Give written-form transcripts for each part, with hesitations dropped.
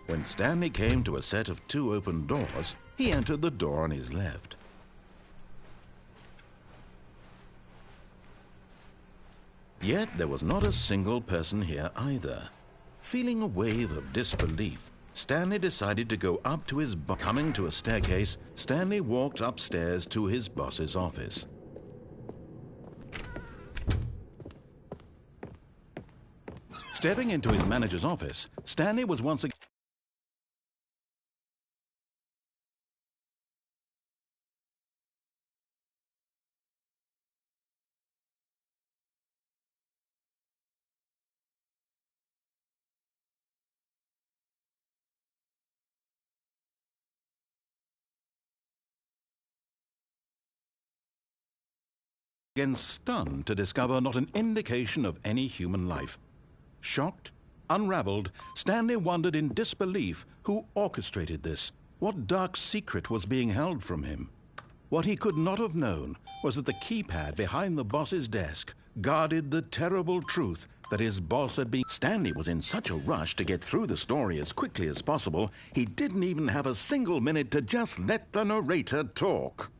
When Stanley came to a set of 2 open doors, he entered the door on his left. Yet there was not a single person here either. Feeling a wave of disbelief, Stanley decided to go up to his boss. Coming to a staircase, Stanley walked upstairs to his boss's office. Stepping into his manager's office, Stanley was once again stunned to discover not an indication of any human life. Shocked, unraveled, Stanley wondered in disbelief who orchestrated this. What dark secret was being held from him? What he could not have known was that the keypad behind the boss's desk guarded the terrible truth that his boss had been. Stanley was in such a rush to get through the story as quickly as possible, he didn't even have a single minute to just let the narrator talk.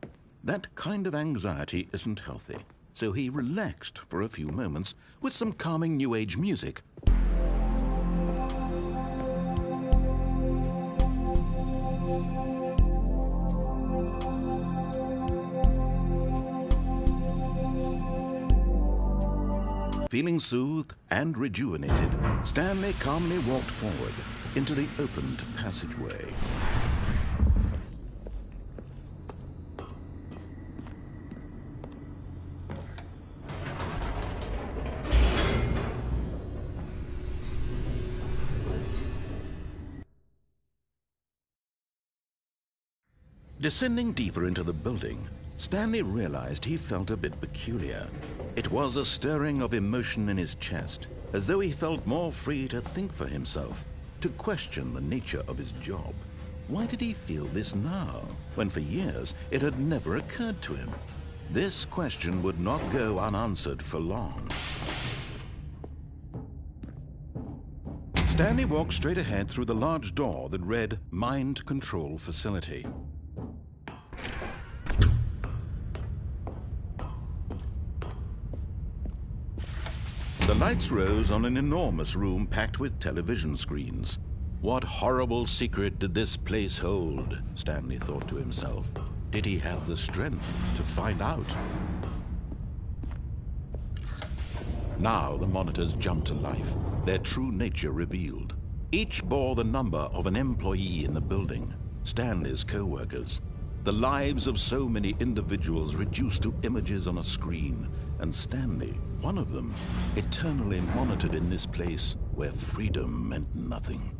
That kind of anxiety isn't healthy, so he relaxed for a few moments with some calming New Age music. Feeling soothed and rejuvenated, Stanley calmly walked forward into the opened passageway. Descending deeper into the building, Stanley realized he felt a bit peculiar. It was a stirring of emotion in his chest, as though he felt more free to think for himself, to question the nature of his job. Why did he feel this now, when for years it had never occurred to him? This question would not go unanswered for long. Stanley walked straight ahead through the large door that read Mind Control Facility. The lights rose on an enormous room packed with television screens. What horrible secret did this place hold? Stanley thought to himself. Did he have the strength to find out? Now the monitors jumped to life, their true nature revealed. Each bore the number of an employee in the building, Stanley's co-workers. The lives of so many individuals reduced to images on a screen, and Stanley, one of them, eternally monitored in this place where freedom meant nothing.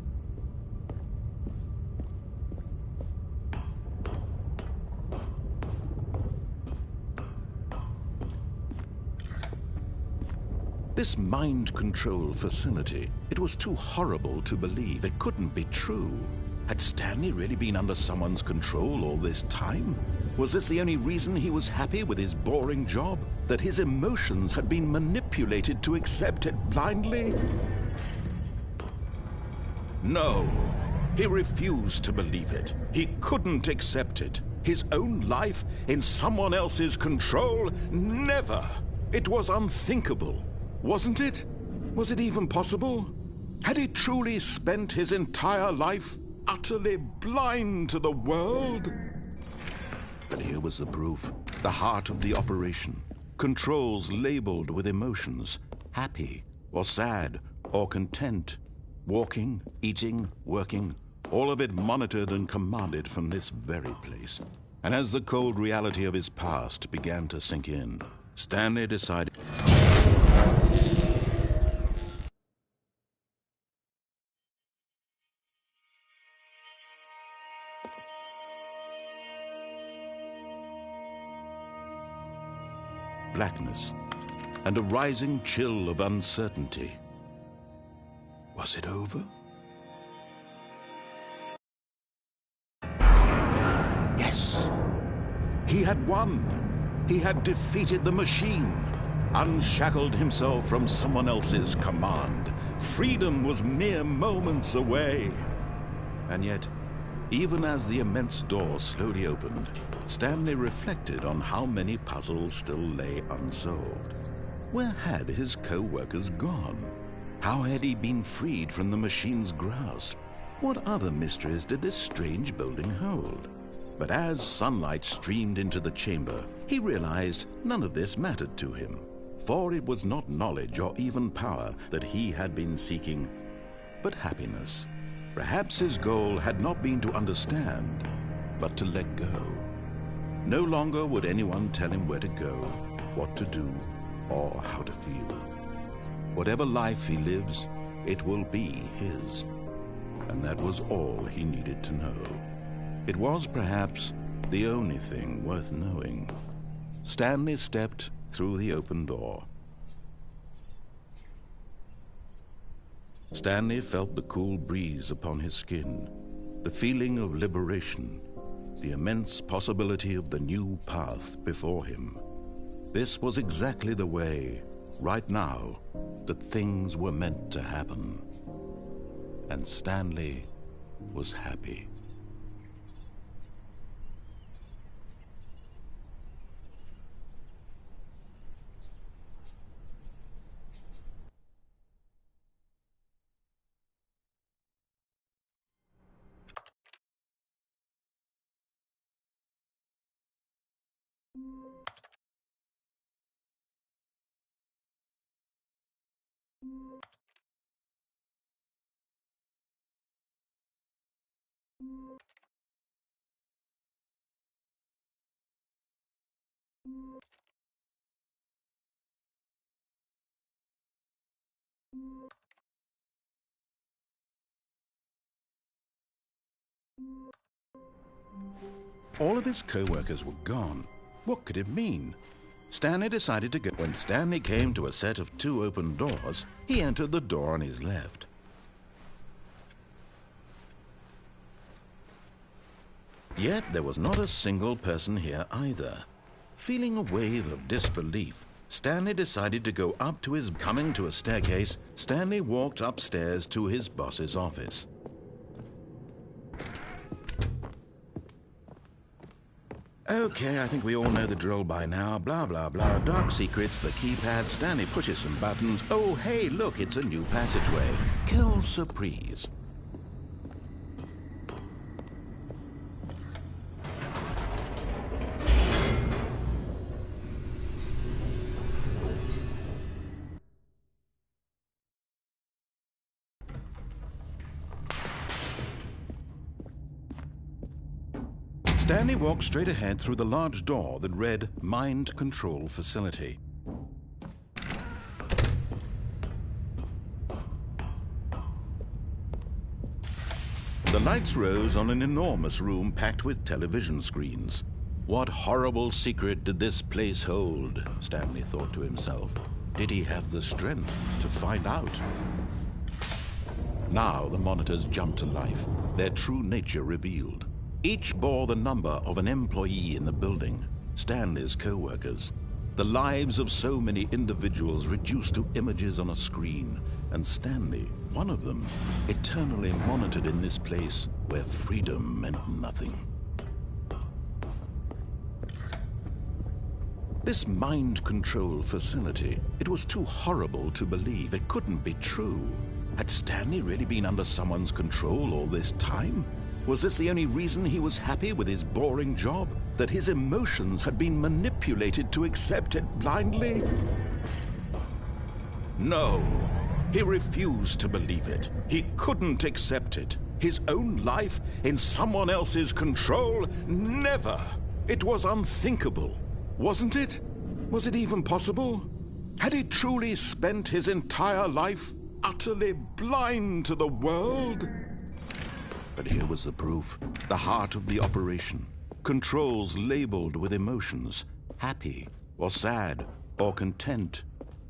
This mind control facility, it was too horrible to believe. It couldn't be true. Had Stanley really been under someone's control all this time? Was this the only reason he was happy with his boring job? That his emotions had been manipulated to accept it blindly? No, he refused to believe it. He couldn't accept it. His own life in someone else's control? Never! It was unthinkable, wasn't it? Was it even possible? Had he truly spent his entire life utterly blind to the world? But here was the proof. The heart of the operation. Controls labeled with emotions. Happy, or sad, or content. Walking, eating, working. All of it monitored and commanded from this very place. And as the cold reality of his past began to sink in, Stanley decided... blackness, and a rising chill of uncertainty. Was it over? Yes! He had won! He had defeated the machine, unshackled himself from someone else's command. Freedom was mere moments away. And yet, even as the immense door slowly opened, Stanley reflected on how many puzzles still lay unsolved. Where had his co-workers gone? How had he been freed from the machine's grasp? What other mysteries did this strange building hold? But as sunlight streamed into the chamber, he realized none of this mattered to him. For it was not knowledge or even power that he had been seeking, but happiness. Perhaps his goal had not been to understand, but to let go. No longer would anyone tell him where to go, what to do, or how to feel. Whatever life he lives, it will be his. And that was all he needed to know. It was perhaps the only thing worth knowing. Stanley stepped through the open door. Stanley felt the cool breeze upon his skin, the feeling of liberation, the immense possibility of the new path before him. This was exactly the way, right now, that things were meant to happen. And Stanley was happy. All of his co-workers were gone. What could it mean? Stanley decided to go. When Stanley came to a set of 2 open doors, he entered the door on his left. Yet there was not a single person here either. Feeling a wave of disbelief, Stanley decided to go up to his... Coming to a staircase, Stanley walked upstairs to his boss's office. Okay, I think we all know the drill by now. Blah, blah, blah. Dark secrets, the keypad. Stanley pushes some buttons. Oh, hey, look, it's a new passageway. Quelle surprise. Stanley walked straight ahead through the large door that read Mind Control Facility. The lights rose on an enormous room packed with television screens. What horrible secret did this place hold? Stanley thought to himself. Did he have the strength to find out? Now the monitors jumped to life, their true nature revealed. Each bore the number of an employee in the building, Stanley's co-workers. The lives of so many individuals reduced to images on a screen, and Stanley, one of them, eternally monitored in this place where freedom meant nothing. This mind control facility, it was too horrible to believe. It couldn't be true. Had Stanley really been under someone's control all this time? Was this the only reason he was happy with his boring job? That his emotions had been manipulated to accept it blindly? No, he refused to believe it. He couldn't accept it. His own life in someone else's control? Never! It was unthinkable. Wasn't it? Was it even possible? Had he truly spent his entire life utterly blind to the world? But here was the proof, the heart of the operation. Controls labeled with emotions, happy or sad or content.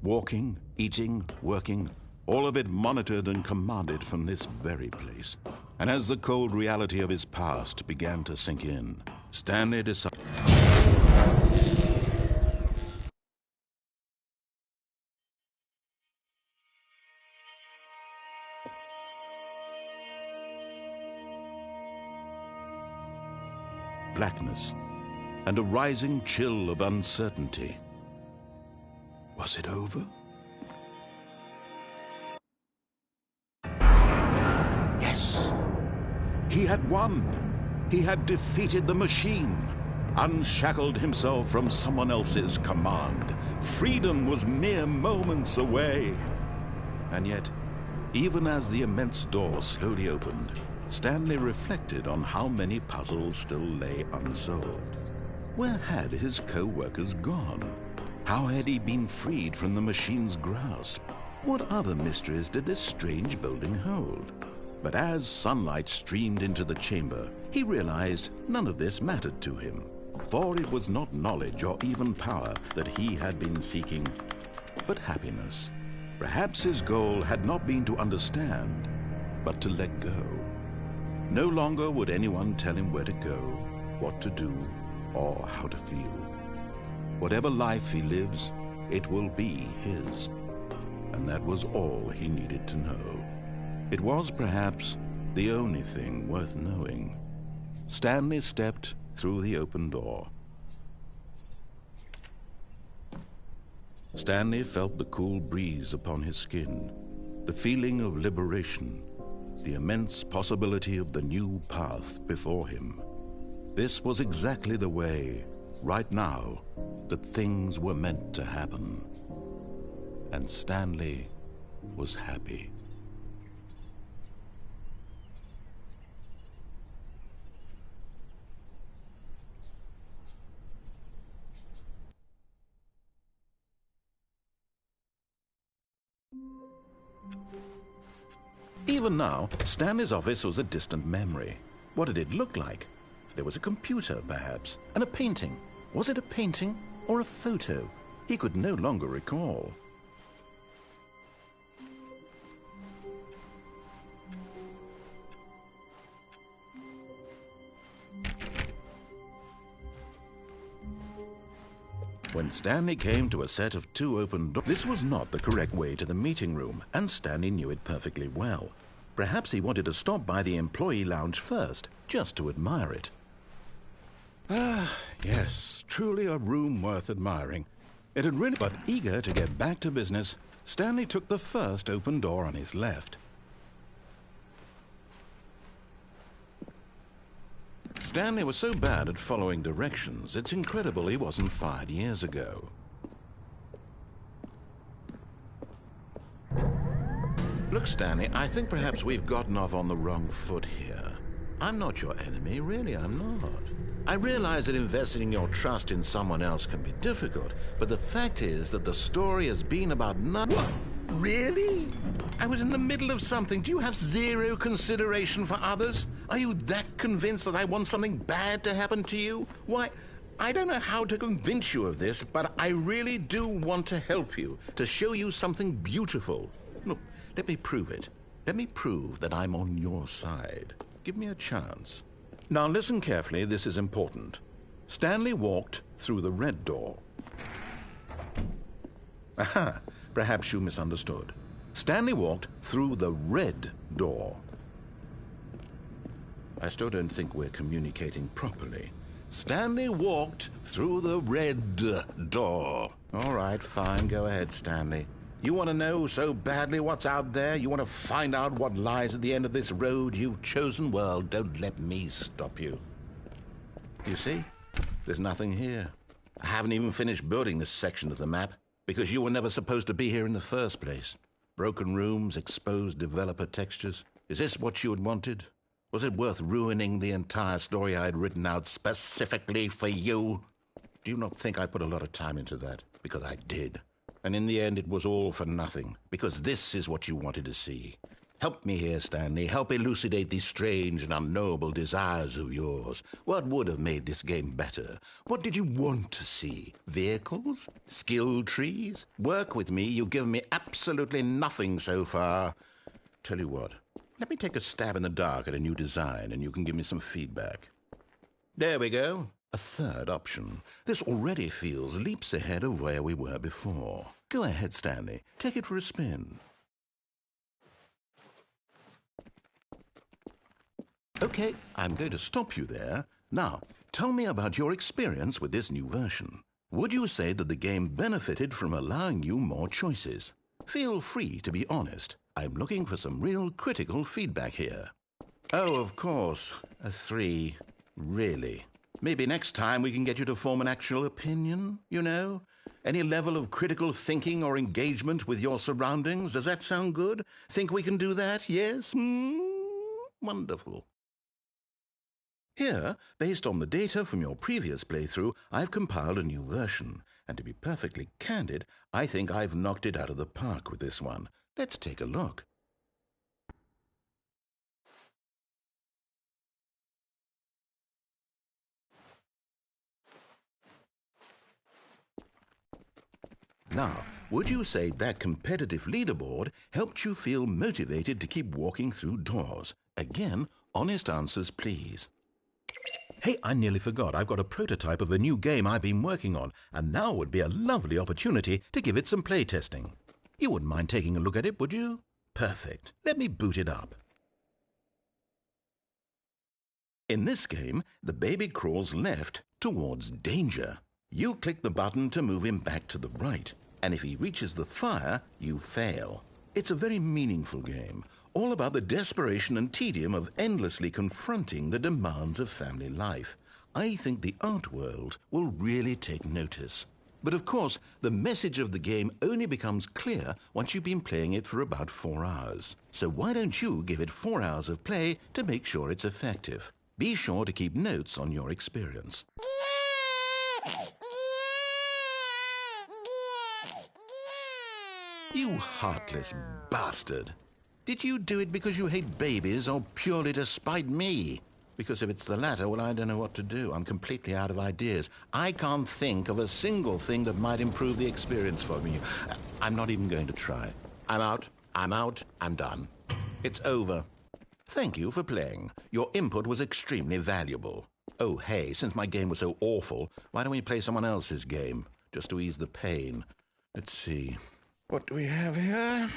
Walking, eating, working, all of it monitored and commanded from this very place. And as the cold reality of his past began to sink in, Stanley decided... blackness, and a rising chill of uncertainty. Was it over? Yes! He had won! He had defeated the machine, unshackled himself from someone else's command. Freedom was mere moments away. And yet, even as the immense door slowly opened, Stanley reflected on how many puzzles still lay unsolved. Where had his co-workers gone? How had he been freed from the machine's grasp? What other mysteries did this strange building hold? But as sunlight streamed into the chamber, he realized none of this mattered to him, for it was not knowledge or even power that he had been seeking, but happiness. Perhaps his goal had not been to understand, but to let go. No longer would anyone tell him where to go, what to do, or how to feel. Whatever life he lives, it will be his. And that was all he needed to know. It was perhaps the only thing worth knowing. Stanley stepped through the open door. Stanley felt the cool breeze upon his skin, the feeling of liberation, the immense possibility of the new path before him. This was exactly the way, right now, that things were meant to happen. And Stanley was happy. Even now, Stanley's office was a distant memory. What did it look like? There was a computer, perhaps, and a painting. Was it a painting or a photo? He could no longer recall. When Stanley came to a set of two open doors, this was not the correct way to the meeting room, and Stanley knew it perfectly well. Perhaps he wanted to stop by the employee lounge first, just to admire it. Ah, yes, truly a room worth admiring. It had really, but eager to get back to business, Stanley took the first open door on his left. Stanley was so bad at following directions, it's incredible he wasn't fired years ago. Look, Stanley, I think perhaps we've gotten off on the wrong foot here. I'm not your enemy, really, I'm not. I realize that investing your trust in someone else can be difficult, but the fact is that the story has been about nothing. What? Really? I was in the middle of something. Do you have zero consideration for others? Are you that convinced that I want something bad to happen to you? Why, I don't know how to convince you of this, but I really do want to help you, to show you something beautiful. Look, let me prove it. Let me prove that I'm on your side. Give me a chance. Now listen carefully, this is important. Stanley walked through the red door. Aha, perhaps you misunderstood. Stanley walked through the red door. I still don't think we're communicating properly. Stanley walked through the red door. All right, fine, go ahead, Stanley. You want to know so badly what's out there? You want to find out what lies at the end of this road you've chosen? Well, don't let me stop you. You see? There's nothing here. I haven't even finished building this section of the map, because you were never supposed to be here in the first place. Broken rooms, exposed developer textures. Is this what you had wanted? Was it worth ruining the entire story I had written out specifically for you? Do you not think I put a lot of time into that? Because I did. And in the end, it was all for nothing, because this is what you wanted to see. Help me here, Stanley. Help elucidate these strange and unknowable desires of yours. What would have made this game better? What did you want to see? Vehicles? Skill trees? Work with me. You've given me absolutely nothing so far. Tell you what, let me take a stab in the dark at a new design, and you can give me some feedback. There we go. A third option. This already feels leaps ahead of where we were before. Go ahead, Stanley. Take it for a spin. Okay, I'm going to stop you there. Now, tell me about your experience with this new version. Would you say that the game benefited from allowing you more choices? Feel free to be honest. I'm looking for some real critical feedback here. Oh, of course. A 3. Really? Maybe next time we can get you to form an actual opinion, you know? Any level of critical thinking or engagement with your surroundings? Does that sound good? Think we can do that? Yes? Wonderful. Here, based on the data from your previous playthrough, I've compiled a new version. And to be perfectly candid, I think I've knocked it out of the park with this one. Let's take a look. Now, would you say that competitive leaderboard helped you feel motivated to keep walking through doors? Again, honest answers, please. Hey, I nearly forgot. I've got a prototype of a new game I've been working on, and now would be a lovely opportunity to give it some playtesting. You wouldn't mind taking a look at it, would you? Perfect. Let me boot it up. In this game, the baby crawls left towards danger. You click the button to move him back to the right, and if he reaches the fire, you fail. It's a very meaningful game, all about the desperation and tedium of endlessly confronting the demands of family life. I think the art world will really take notice. But of course, the message of the game only becomes clear once you've been playing it for about 4 hours. So why don't you give it 4 hours of play to make sure it's effective? Be sure to keep notes on your experience. You heartless bastard. Did you do it because you hate babies or purely to spite me? Because if it's the latter, well, I don't know what to do. I'm completely out of ideas. I can't think of a single thing that might improve the experience for me. I'm not even going to try. I'm out. I'm done. It's over. Thank you for playing. Your input was extremely valuable. Oh, hey, since my game was so awful, why don't we play someone else's game, just to ease the pain? Let's see. What do we have here?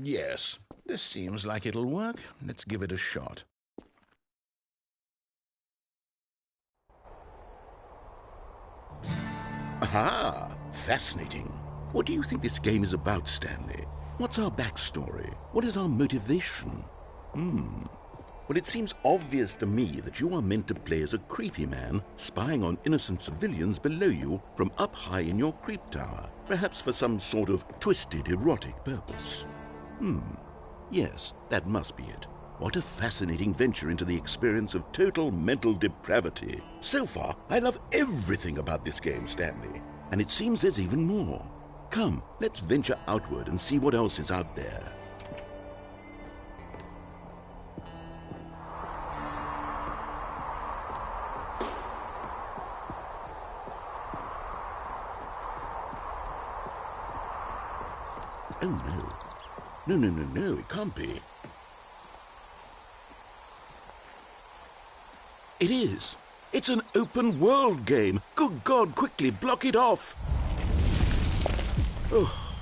Yes, this seems like it'll work. Let's give it a shot. Aha! Fascinating. What do you think this game is about, Stanley? What's our backstory? What is our motivation? Well, it seems obvious to me that you are meant to play as a creepy man spying on innocent civilians below you from up high in your creep tower, perhaps for some sort of twisted erotic purpose. Yes, that must be it. What a fascinating venture into the experience of total mental depravity. So far, I love everything about this game, Stanley. And it seems there's even more. Come, let's venture outward and see what else is out there. Oh, no. No, no, no, no, it can't be. It is. It's an open world game. Good God, quickly, block it off. Oh,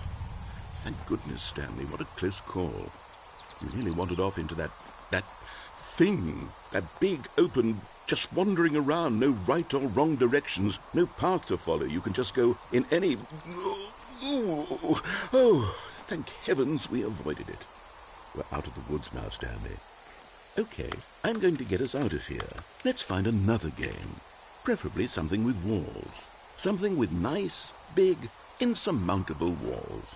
thank goodness, Stanley. What a close call. You nearly wandered off into that thing. That big, open, just wandering around. No right or wrong directions. No path to follow. You can just go in any... Oh, thank heavens we avoided it. We're out of the woods now, Stanley. Okay, I'm going to get us out of here. Let's find another game. Preferably something with walls. Something with nice, big, insurmountable walls.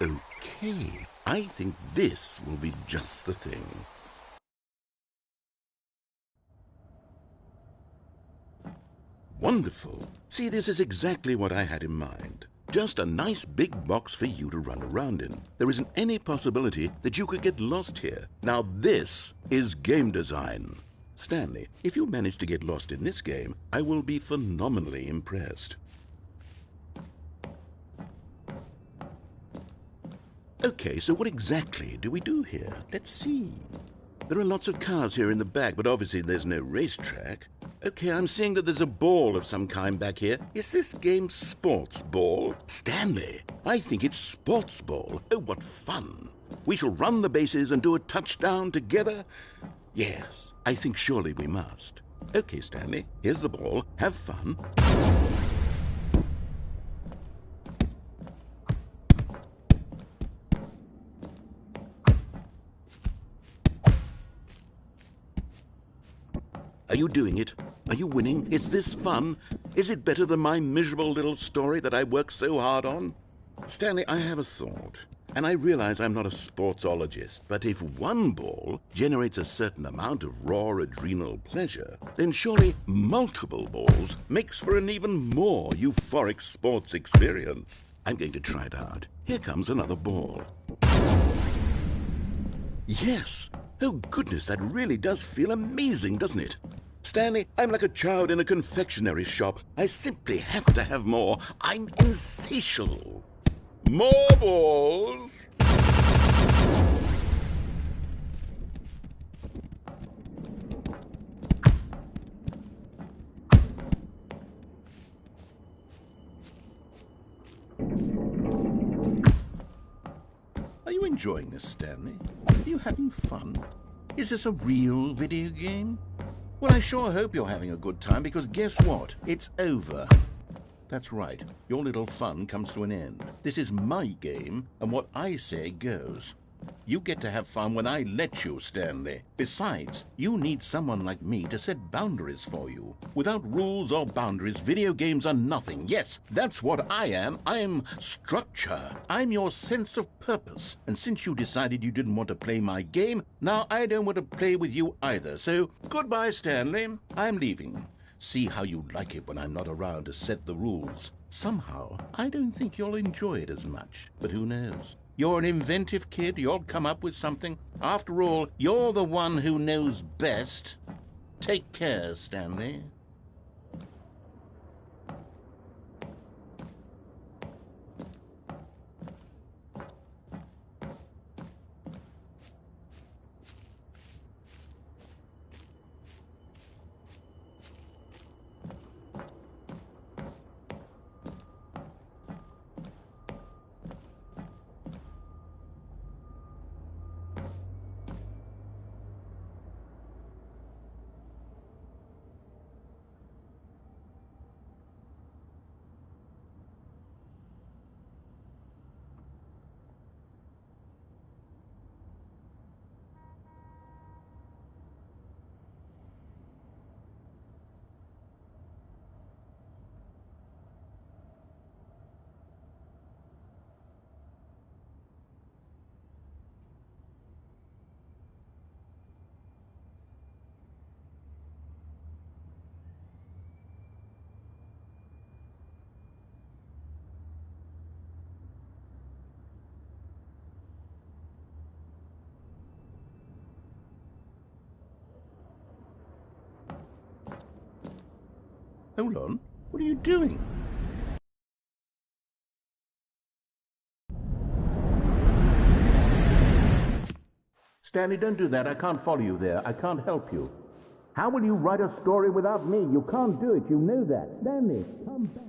Okay, I think this will be just the thing. Wonderful. See, this is exactly what I had in mind. Just a nice big box for you to run around in. There isn't any possibility that you could get lost here. Now this is game design. Stanley, if you manage to get lost in this game, I will be phenomenally impressed. Okay, so what exactly do we do here? Let's see. There are lots of cars here in the back, but obviously there's no racetrack. Okay, I'm seeing that there's a ball of some kind back here. Is this game sports ball? Stanley, I think it's sports ball. Oh, what fun. We shall run the bases and do a touchdown together? Yes, I think surely we must. Okay, Stanley, here's the ball. Have fun. Are you doing it? Are you winning? Is this fun? Is it better than my miserable little story that I worked so hard on? Stanley, I have a thought. And I realize I'm not a sportsologist, but if one ball generates a certain amount of raw adrenal pleasure, then surely multiple balls makes for an even more euphoric sports experience. I'm going to try it out. Here comes another ball. Yes! Oh, goodness, that really does feel amazing, doesn't it? Stanley, I'm like a child in a confectionery shop. I simply have to have more. I'm insatiable. More balls! Are you enjoying this, Stanley? Are you having fun? Is this a real video game? Well, I sure hope you're having a good time, because guess what? It's over. That's right. Your little fun comes to an end. This is my game, and what I say goes. You get to have fun when I let you, Stanley. Besides, you need someone like me to set boundaries for you. Without rules or boundaries, video games are nothing. Yes, that's what I am. I'm structure. I'm your sense of purpose. And since you decided you didn't want to play my game, now I don't want to play with you either. So, goodbye, Stanley. I'm leaving. See how you like it when I'm not around to set the rules. Somehow, I don't think you'll enjoy it as much. But who knows? You're an inventive kid. You'll come up with something. After all, you're the one who knows best. Take care, Stanley. Hold on. What are you doing? Stanley, don't do that. I can't follow you there. I can't help you. How will you write a story without me? You can't do it. You know that. Stanley, come back.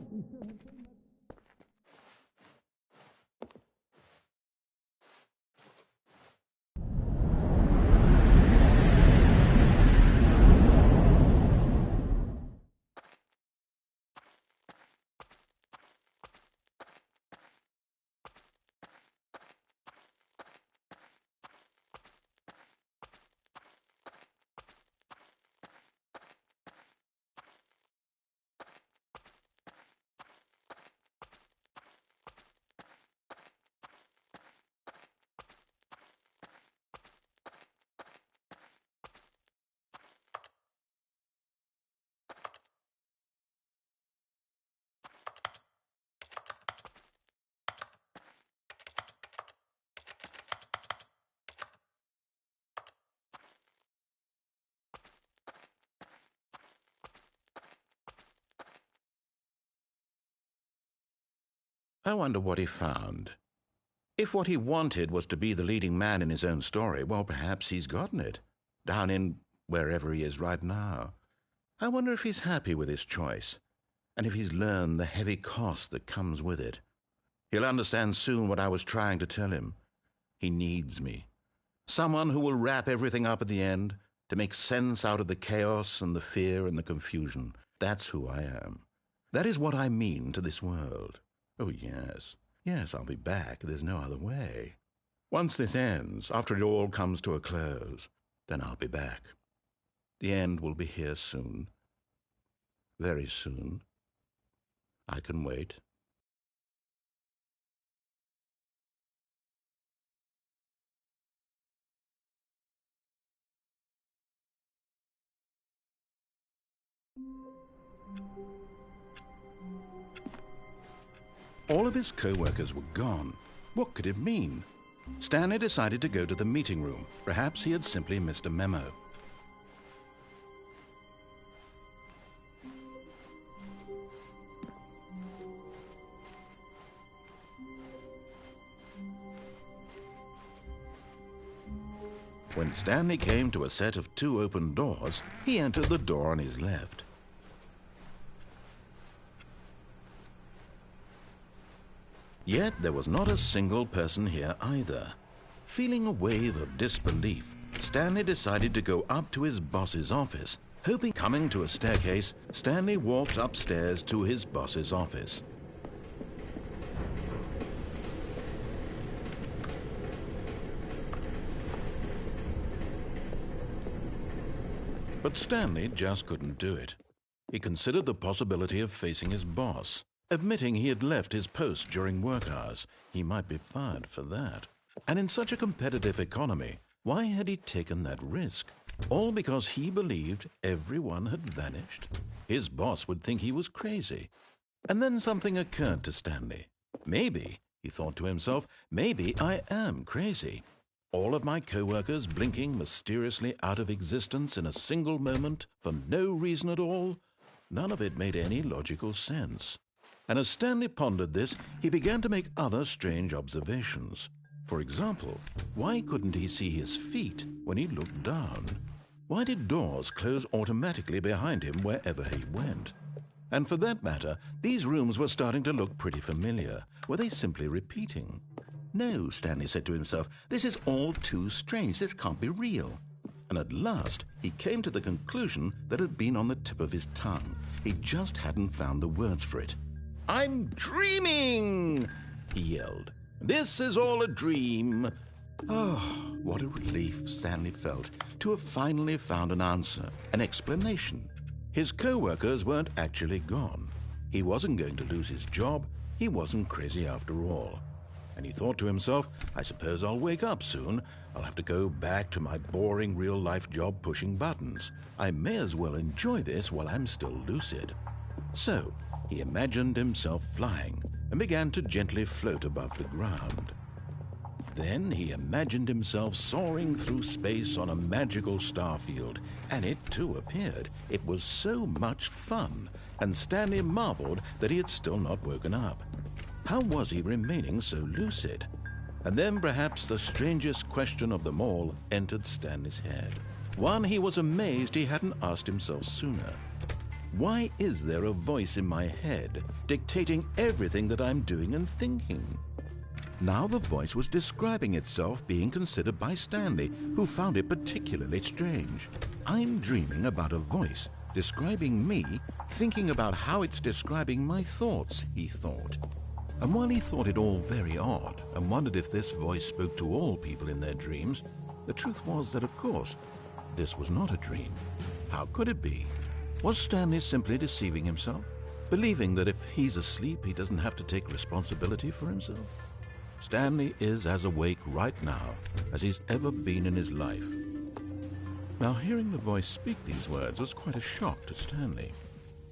I wonder what he found. If what he wanted was to be the leading man in his own story, well, perhaps he's gotten it, down in wherever he is right now. I wonder if he's happy with his choice, and if he's learned the heavy cost that comes with it. He'll understand soon what I was trying to tell him. He needs me. Someone who will wrap everything up at the end, to make sense out of the chaos and the fear and the confusion. That's who I am. That is what I mean to this world. Oh, yes. Yes, I'll be back. There's no other way. Once this ends, after it all comes to a close, then I'll be back. The end will be here soon. Very soon. I can wait. All of his co-workers were gone. What could it mean? Stanley decided to go to the meeting room. Perhaps he had simply missed a memo. When Stanley came to a set of 2 open doors, he entered the door on his left. Yet there was not a single person here either. Feeling a wave of disbelief, Stanley decided to go up to his boss's office. Hoping coming to a staircase, Stanley walked upstairs to his boss's office. But Stanley just couldn't do it. He considered the possibility of facing his boss. Admitting he had left his post during work hours, he might be fired for that. And in such a competitive economy, why had he taken that risk? All because he believed everyone had vanished? His boss would think he was crazy. And then something occurred to Stanley. Maybe, he thought to himself, maybe I am crazy. All of my co-workers blinking mysteriously out of existence in a single moment for no reason at all? None of it made any logical sense. And as Stanley pondered this, he began to make other strange observations. For example, why couldn't he see his feet when he looked down? Why did doors close automatically behind him wherever he went? And for that matter, these rooms were starting to look pretty familiar. Were they simply repeating? No, Stanley said to himself, this is all too strange. This can't be real. And at last, he came to the conclusion that had been on the tip of his tongue. He just hadn't found the words for it. "I'm dreaming!" he yelled. "This is all a dream." Oh, what a relief Stanley felt to have finally found an answer, an explanation. His co-workers weren't actually gone. He wasn't going to lose his job. He wasn't crazy after all. And he thought to himself, I suppose I'll wake up soon. I'll have to go back to my boring real-life job pushing buttons. I may as well enjoy this while I'm still lucid. So, he imagined himself flying and began to gently float above the ground. Then he imagined himself soaring through space on a magical starfield, and it too appeared. It was so much fun, and Stanley marveled that he had still not woken up. How was he remaining so lucid? And then perhaps the strangest question of them all entered Stanley's head. One he was amazed he hadn't asked himself sooner. Why is there a voice in my head dictating everything that I'm doing and thinking? Now the voice was describing itself being considered by Stanley, who found it particularly strange. I'm dreaming about a voice describing me, thinking about how it's describing my thoughts, he thought. And while he thought it all very odd and wondered if this voice spoke to all people in their dreams, the truth was that, of course, this was not a dream. How could it be? Was Stanley simply deceiving himself, believing that if he's asleep, he doesn't have to take responsibility for himself? Stanley is as awake right now as he's ever been in his life. Now, hearing the voice speak these words was quite a shock to Stanley.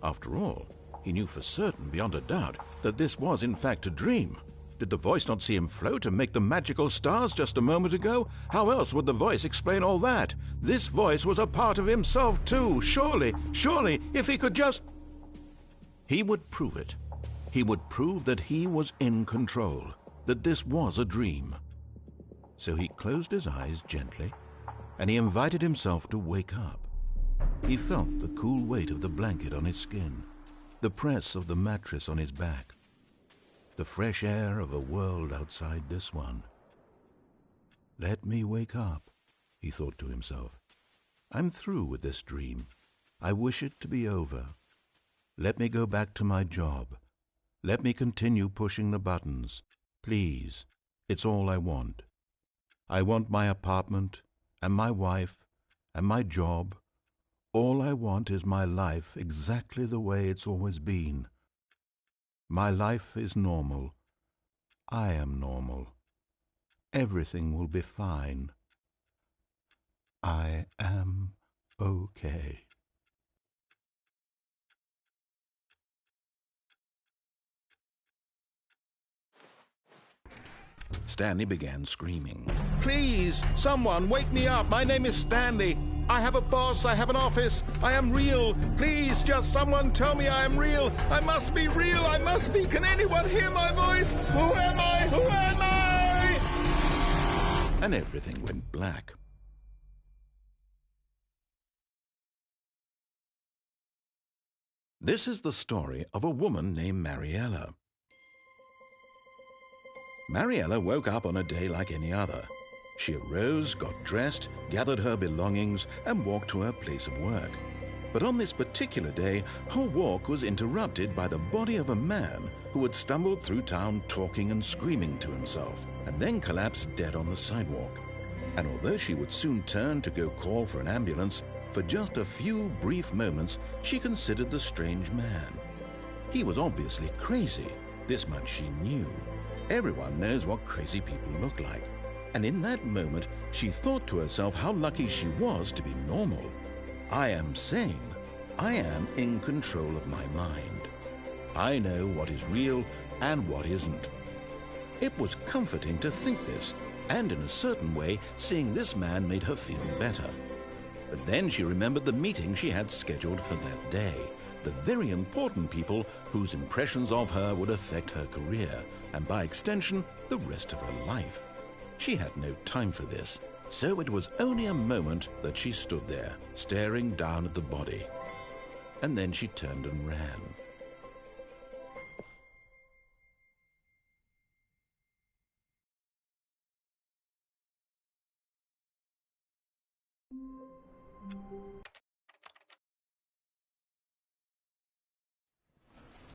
After all, he knew for certain, beyond a doubt, that this was in fact a dream. Did the voice not see him float and make the magical stars just a moment ago? How else would the voice explain all that? This voice was a part of himself too. Surely, if he could just... He would prove it. He would prove that he was in control, that this was a dream. So he closed his eyes gently, and he invited himself to wake up. He felt the cool weight of the blanket on his skin, the press of the mattress on his back, the fresh air of a world outside this one. Let me wake up, he thought to himself. I'm through with this dream. I wish it to be over. Let me go back to my job. Let me continue pushing the buttons. Please, it's all I want. I want my apartment and my wife and my job. All I want is my life exactly the way it's always been. My life is normal. I am normal. Everything will be fine. I am okay. Stanley began screaming. Please, someone, wake me up. My name is Stanley. I have a boss. I have an office. I am real. Please, just someone tell me I am real. I must be real. I must be. Can anyone hear my voice? Who am I? Who am I? And everything went black. This is the story of a woman named Mariella. Mariella woke up on a day like any other. She arose, got dressed, gathered her belongings, and walked to her place of work. But on this particular day, her walk was interrupted by the body of a man who had stumbled through town talking and screaming to himself, and then collapsed dead on the sidewalk. And although she would soon turn to go call for an ambulance, for just a few brief moments she considered the strange man. He was obviously crazy. This much she knew. Everyone knows what crazy people look like. And in that moment, she thought to herself how lucky she was to be normal. I am sane. I am in control of my mind. I know what is real and what isn't. It was comforting to think this, and in a certain way, seeing this man made her feel better. But then she remembered the meeting she had scheduled for that day, the very important people whose impressions of her would affect her career, and by extension, the rest of her life. She had no time for this, so it was only a moment that she stood there, staring down at the body. And then she turned and ran.